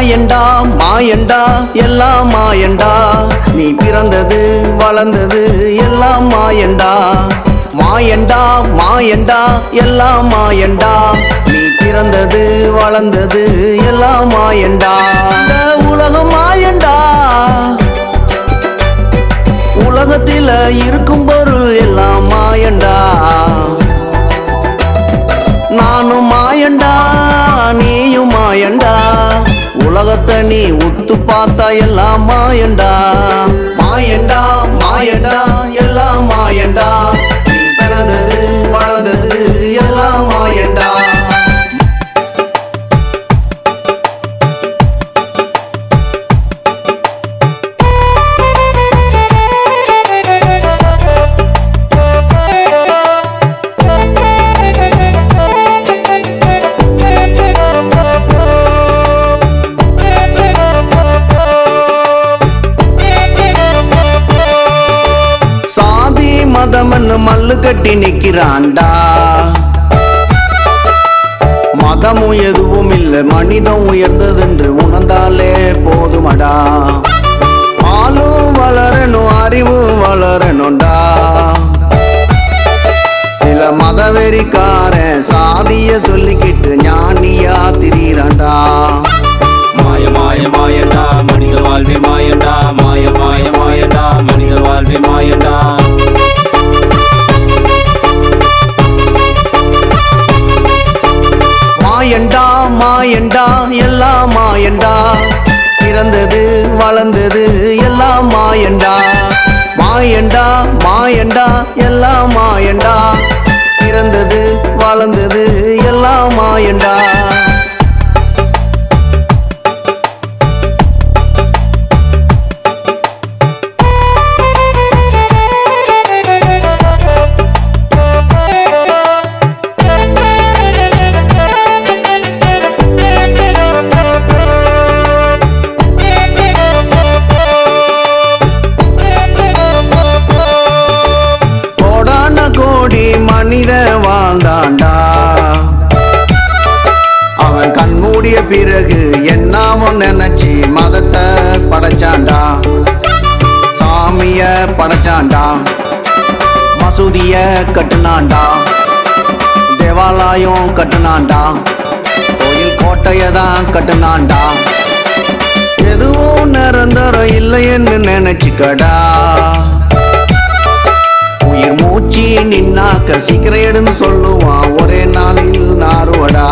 மாயண்டா மாயண்டா எல்லாம் மாயண்டா, நீ பிறந்தது வளர்ந்தது எல்லாம் மாயண்டா. மாயண்டா மாயண்டா எல்லாம் மாயண்டா, நீ பிறந்தது வளர்ந்தது எல்லாம் மாயண்டா. இந்த உலகம் மாயண்டா, உலகத்தில இருக்கும் பொருள் எல்லாம் மாயண்டா. நானும் மாயண்டா நீயும் மாயண்டா, உலகத்தை நீ உத்து பார்த்தா எல்லாம் மாயண்டா. மாயண்டா மாயண்டா எல்லாம் மாயண்டா, நீ பிறந்தது வளர்ந்தது எல்லாம் மாயண்டா. மதம்னு மல்லு கட்டி நிக்கிறான்டா, மதமும் எதுவும் இல்லை மனிதம் உயர்ந்ததென்று உணர்ந்தாலே போதுமடா. ஆளும் வளரணும் அறிவும் வளரணும்டா, சில மதவெறிக்காரன் சாதிய சொல்லிக்கிட்டு ஞானியா திரிறான்டா. மாய மாய மாயண்டா மனித வாழ்வே மாயண்டா, மாய மாய மாயண்டா மனித வாழ்வே மாயண்டா. மாயண்டா மாயண்டா எல்லாம் மாயண்டா, பிறந்தது வளர்ந்தது எல்லாம் மாயண்டா. மாயண்டா மாயண்டா எல்லாம் மாயண்டா, பிறந்தது வளர்ந்தது எல்லாம் மாயண்டா. மனித வாழ்ந்தாண்டா, அவன் கண்மூடிய பிறகு என்னாமோ நினைச்சு மதத்தை படைச்சாண்டா. சாமிய படைச்சாண்டா, மசூதிய கட்டுனாண்டா, தேவாலயம் கட்டுனாண்டா, கோயில் கோட்டைய தான் கட்டுனாண்டா. எதுவும் நிரந்தரம் இல்லைன்னு நினைச்சுக்கடா, உயிர் மூச்சு நின்னாக்க சீக்கிரம் எடுன்னு சொல்லுவான் ஒரே நாளில் நாறுவடா.